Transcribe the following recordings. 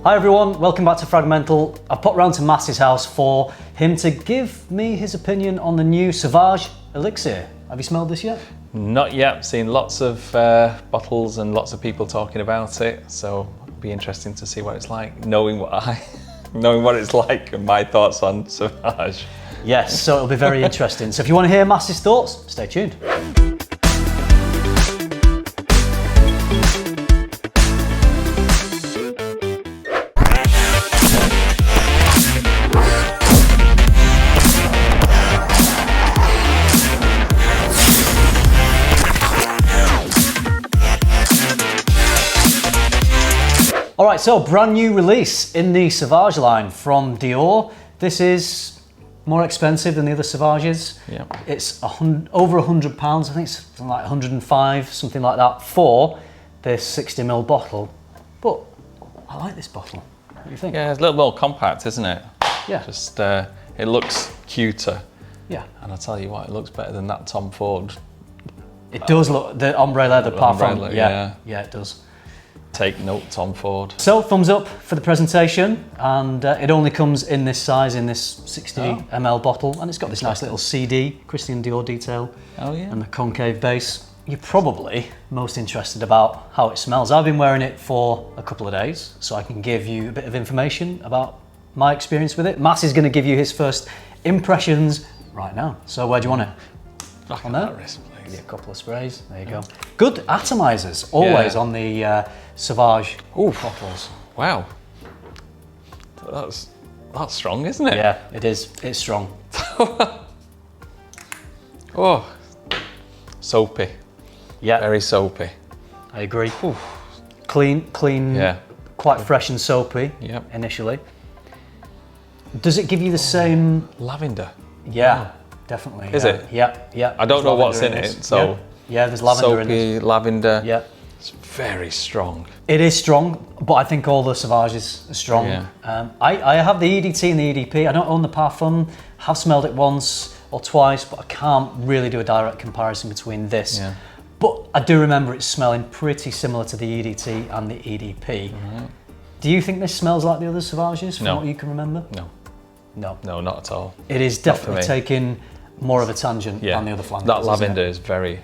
Hi everyone, welcome back to FRAG-MENTAL. I've popped round to Mass's house for him to give me his opinion on the new Sauvage Elixir. Have you smelled this yet? Not yet. Seen lots of bottles and lots of people talking about it, so it'll be interesting to see what it's like, knowing what it's like and my thoughts on Sauvage. Yes, so it'll be very interesting. So if you want to hear Mass's thoughts, stay tuned. All right, so brand new release in the Sauvage line from Dior. This is more expensive than the other Sauvages. Yeah. It's over £100. I think it's something like 105, something like that, for this 60ml bottle. But I like this bottle. What do you think? Yeah, it's a little more compact, isn't it? Yeah. Just it looks cuter. Yeah. And I tell you what, it looks better than that Tom Ford. It does look, the ombre leather parfum. Leather, yeah, it does. Take note, Tom Ford. So thumbs up for the presentation, and it only comes in this size, in this 60ml bottle, and it's got this nice little CD, Christian Dior detail, and the concave base. You're probably most interested about how it smells. I've been wearing it for a couple of days, so I can give you a bit of information about my experience with it. Mass is going to give you his first impressions right now. So where do you want it? Back On there? that wrist, please. Yeah, a couple of sprays, there you go. Good atomizers, always on the Sauvage bottles. Wow. That's strong, isn't it? Yeah, it is. It's strong. Oh, soapy. Yeah, Very soapy. I agree. Ooh. Clean, Yeah. quite fresh and soapy initially. Does it give you the same? Lavender. Yeah, definitely. Is it? Yeah. I don't know what's in it, so. Yeah, there's lavender in Soapy, it. lavender. Yeah. It's very strong. It is strong, but I think all the Sauvages are strong. Yeah. I have the EDT and the EDP. I don't own the parfum. Have smelled it once or twice, but I can't really do a direct comparison between this. Yeah. But I do remember it smelling pretty similar to the EDT and the EDP. Mm-hmm. Do you think this smells like the other Sauvages from No. what you can remember? No. No. No, not at all. It is definitely taking more of a tangent than the other flankers. That lavender is very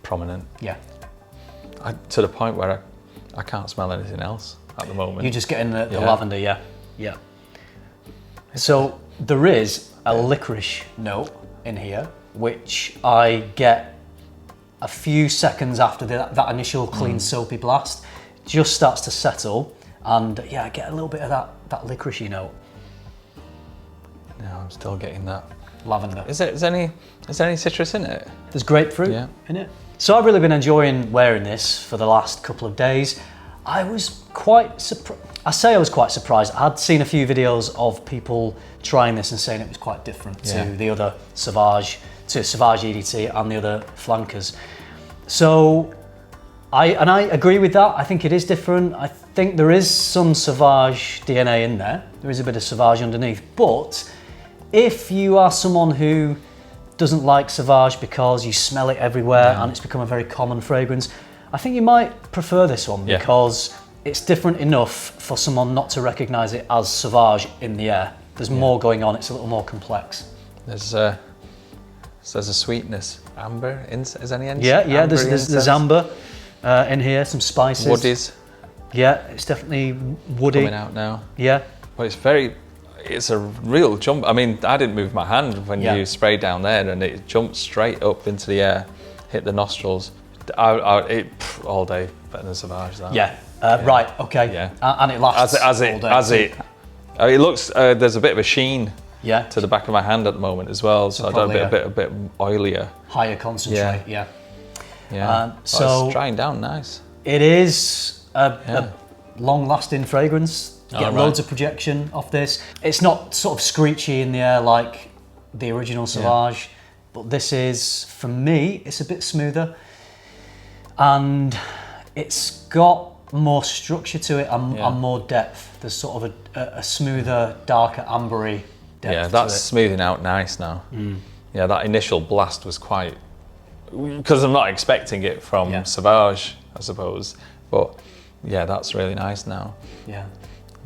prominent. Yeah. To the point where I can't smell anything else at the moment. You're just getting the lavender, yeah. So there is a licorice note in here, which I get a few seconds after that initial clean soapy blast. It just starts to settle, and I get a little bit of that licoricey note. No, I'm still getting that. Lavender. Is there any citrus in it? There's grapefruit in it. So I've really been enjoying wearing this for the last couple of days. I was quite surprised. I was quite surprised. I'd seen a few videos of people trying this and saying it was quite different to the other Sauvage, to Sauvage EDT and the other flankers. So I agree with that. I think it is different. I think there is some Sauvage DNA in there. There is a bit of Sauvage underneath. But if you are someone who doesn't like Sauvage because you smell it everywhere and it's become a very common fragrance, I think you might prefer this one because it's different enough for someone not to recognise it as Sauvage in the air. There's more going on. It's a little more complex. There's a sweetness. Amber, is any amber? Yeah. There's amber in here. Some spices. Woodies. Yeah, it's definitely woody. Coming out now. Yeah. But it's a real jump. I mean, I didn't move my hand when you sprayed down there, and it jumped straight up into the air, hit the nostrils. All day better than Sauvage. That. Yeah. Right. Okay. Yeah. And it lasts all day. It looks. There's a bit of a sheen. Yeah. To the back of my hand at the moment as well, so I don't a bit oilier. Higher concentrate. Yeah. So it's drying down nice. It is a long-lasting fragrance. You get loads of projection off this. It's not sort of screechy in the air like the original Sauvage, but this is, for me, it's a bit smoother. And it's got more structure to it and more depth. There's sort of a smoother, darker, ambery depth. Yeah, that's smoothing out nice now. Yeah, that initial blast was quite, because I'm not expecting it from Sauvage, I suppose, but yeah, that's really nice now. Yeah.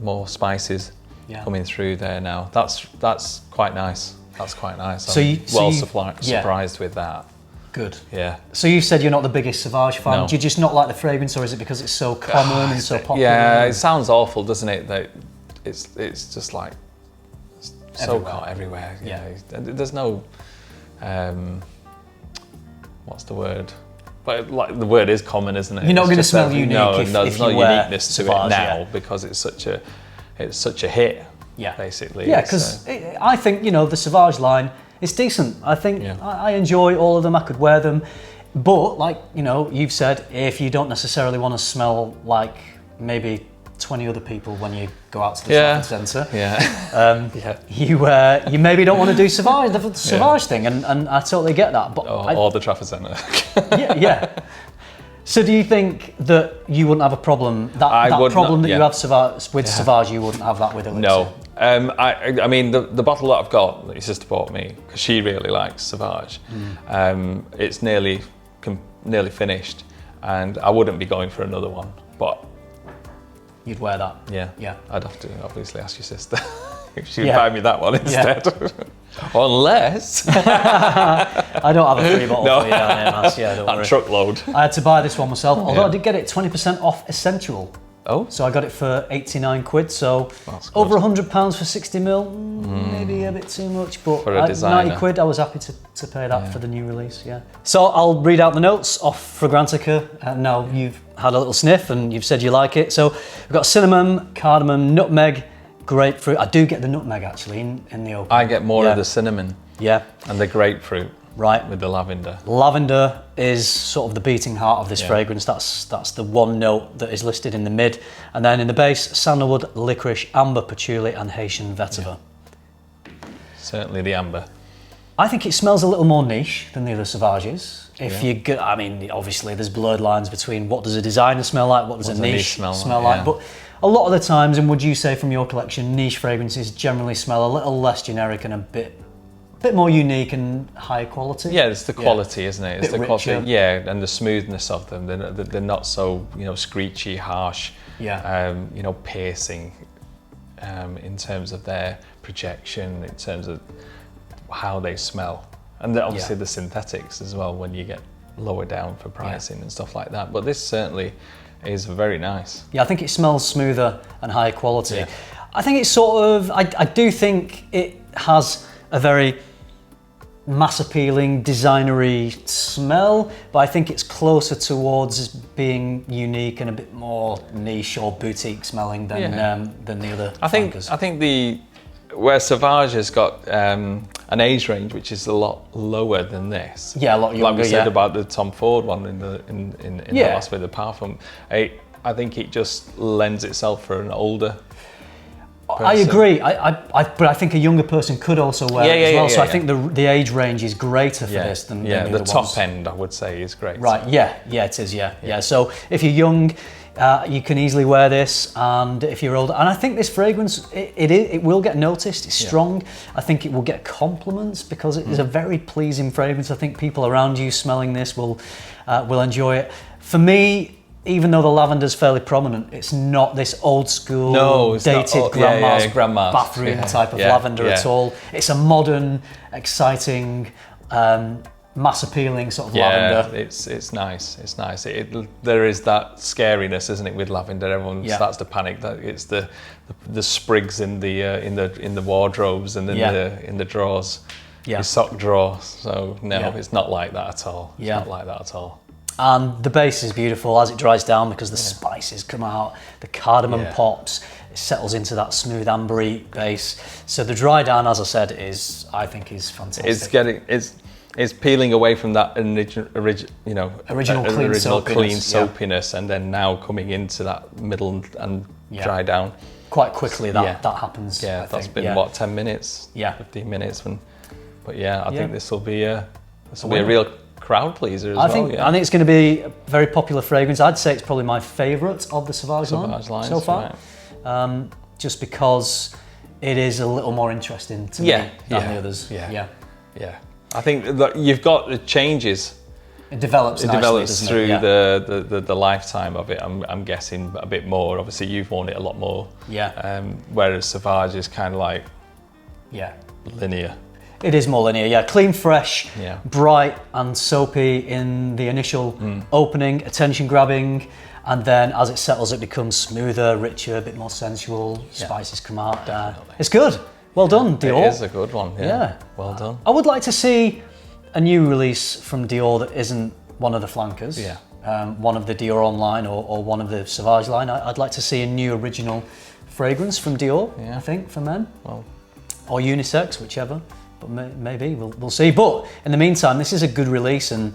More spices Yeah. coming through there now. That's quite nice. That's quite nice. So I'm you, surprised with that. Good. Yeah. So you said you're not the biggest Sauvage fan. No. Do you just not like the fragrance, or is it because it's so common and so popular? Yeah, it sounds awful, doesn't it? That it's just like so hot everywhere. Yeah. There's no what's the word? But like the word is common, isn't it? You're not going to just smell that- unique no, if there's you no wear uniqueness to Sauvage, it now yeah. because it's such a hit. Yeah. Basically. Yeah, because I think, you know, the Sauvage line is decent. I think I enjoy all of them. I could wear them. But like, you know, you've said, if you don't necessarily want to smell like maybe 20 other people when you go out to the shopping centre, you maybe don't want to do Sauvage, the Sauvage thing, and I totally get that. But or the Trafford Centre. yeah. So do you think that you wouldn't have a problem, that problem that you have with Sauvage, you wouldn't have that with Elixir? No. I mean, the bottle that I've got, that your sister bought me, because she really likes Sauvage, it's nearly finished, and I wouldn't be going for another one, but... You'd wear that? Yeah. I'd have to obviously ask your sister if she would buy me that one instead. Unless... I don't have a free bottle for you down here, Mass. Yeah, don't worry. Truckload. I had to buy this one myself, although I did get it 20% off Essential. Oh. So I got it for 89 quid, so over £100 for 60 mil, maybe a bit too much, but for a designer. 90 quid, I was happy to pay that for the new release, So I'll read out the notes off Fragrantica. Now you've had a little sniff and you've said you like it. So we've got cinnamon, cardamom, nutmeg, grapefruit. I do get the nutmeg actually in the open. I get more of the cinnamon and the grapefruit. Right. With the lavender. Lavender is sort of the beating heart of this fragrance. That's the one note that is listed in the mid. And then in the base, sandalwood, licorice, amber, patchouli and Haitian vetiver. Certainly the amber. I think it smells a little more niche than the other Sauvages. I mean, obviously there's blurred lines between what does a designer smell like, what does a niche smell like. But a lot of the times, and would you say from your collection, niche fragrances generally smell a little less generic and a bit more unique and higher quality. Yeah, it's the quality, isn't it? It's the quality, and the smoothness of them. They're not so, screechy, harsh, piercing in terms of their projection, in terms of how they smell. And then obviously the synthetics as well when you get lower down for pricing and stuff like that. But this certainly is very nice. Yeah, I think it smells smoother and higher quality. Yeah. I think it's sort of, I do think it has a very mass appealing, designery smell, but I think it's closer towards being unique and a bit more niche or boutique smelling than the other. I think where Sauvage has got an age range which is a lot lower than this. Yeah, a lot younger. Like we said about the Tom Ford one in the last bit of the parfum. I think it just lends itself for an older person. I agree, but I think a younger person could also wear it as well. So I think the age range is greater for this than the other ones. The top end, I would say, is great. Right, it is, yeah. So if you're young, you can easily wear this, and if you're older, and I think this fragrance, it will get noticed. It's strong. I think it will get compliments because it is a very pleasing fragrance. I think people around you smelling this will enjoy it. For me, even though the lavender's fairly prominent, it's not this old school, dated grandma's bathroom type of lavender at all. It's a modern, exciting, mass appealing sort of lavender. It's nice. It's nice. There is that scariness, isn't it, with lavender? Everyone starts to panic that it's the sprigs in the wardrobes and in the drawers, your sock drawer. So no, it's not like that at all. It's not like that at all. And the base is beautiful as it dries down because the spices come out, the cardamom pops, it settles into that smooth ambery base. So the dry down, as I said, I think is fantastic. It's peeling away from that original clean soapiness, and then now coming into that middle and dry down. Quite quickly that happens. Yeah, that's been what, 10 minutes? 15 minutes. But I think this will be a real crowd pleaser as well. I think it's going to be a very popular fragrance. I'd say it's probably my favourite of the Sauvage line so far, just because it is a little more interesting to me than the others. Yeah. I think that you've got the changes It develops It nicely, develops doesn't through it? Yeah. the lifetime of it. I'm guessing a bit more. Obviously, you've worn it a lot more. Yeah. Whereas Sauvage is kind of like linear. It is more linear, yeah. Clean, fresh, Yeah. bright and soapy in the initial opening, attention grabbing, and then as it settles it becomes smoother, richer, a bit more sensual, spices come out. It's good. Well done, Dior. It is a good one, yeah. Well done. I would like to see a new release from Dior that isn't one of the flankers. Yeah. One of the Dior online or one of the Sauvage line. I'd like to see a new original fragrance from Dior, I think, for men. Well, or unisex, whichever. But maybe, we'll see. But in the meantime, this is a good release, and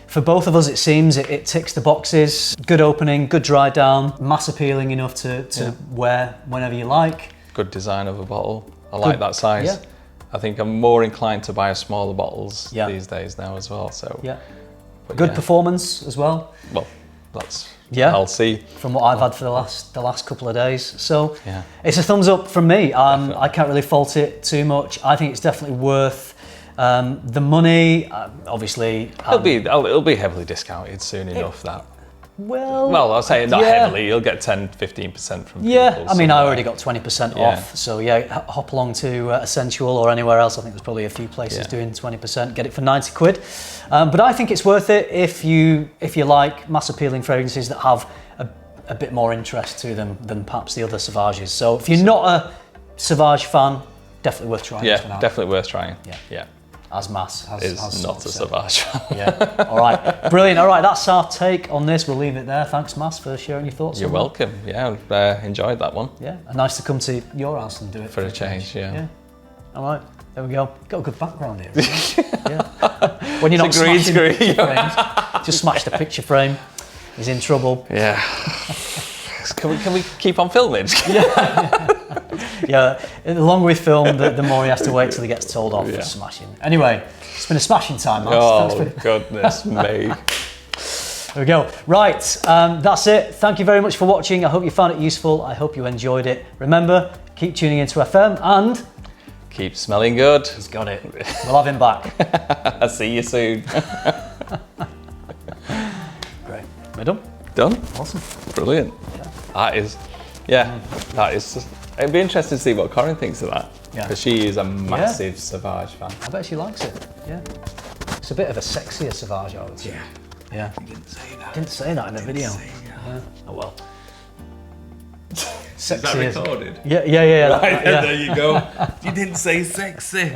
for both of us, it seems it ticks the boxes. Good opening, good dry down, mass appealing enough to wear whenever you like. Good design of a bottle. I like that size. Yeah. I think I'm more inclined to buy smaller bottles Yeah. these days now as well. So Yeah. but Good performance as well. Well, that's I'll see. From what I've had for the last couple of days. So Yeah. it's a thumbs up from me. I can't really fault it too much. I think it's definitely worth the money. Obviously, It'll be heavily discounted soon enough. well, I'll say not heavily. You'll get 10-15% from yeah, people. I mean, I somewhere. already got 20% off, so yeah, hop along to Essential or anywhere else. I think there's probably a few places doing 20%. Get it for 90 quid. But I think it's worth it if you like mass appealing fragrances that have a bit more interest to them than perhaps the other Sauvages. So if you're not a Sauvage fan, definitely worth trying. Yeah, this one out. definitely worth trying. Yeah. As mass has Not a said. Sauvage. Yeah. All right. Brilliant. All right. That's our take on this. We'll leave it there. Thanks, Mass, for sharing your thoughts. You're on that. welcome. Yeah, I've enjoyed that one. Yeah. And nice to come to your house and do it For a change, yeah. All right. There we go. Got a good background here. Yeah. When you're not It's a green smashing screen. picture frames, just smash the picture frame. He's in trouble. Yeah. Can we keep on filming? Yeah. The longer we film, the more he has to wait till he gets told off Yeah. for smashing. Anyway, it's been a smashing time, Mass. Oh, Thanks for- goodness me. There we go. Right, that's it. Thank you very much for watching. I hope you found it useful. I hope you enjoyed it. Remember, keep tuning into FM and... Keep smelling good. He's got it. We'll have him back. I'll see you soon. Great. We're done. Done? Awesome. Brilliant. That is, it'd be interesting to see what Corinne thinks of that. Yeah. Because she is a massive Sauvage fan. I bet she likes it. Yeah. It's a bit of a sexier Sauvage, I would say. Yeah. You didn't say that. Didn't say that in the video. Yeah. Oh well. Is that recorded? Yeah. Right, yeah. there you go. You didn't say sexy.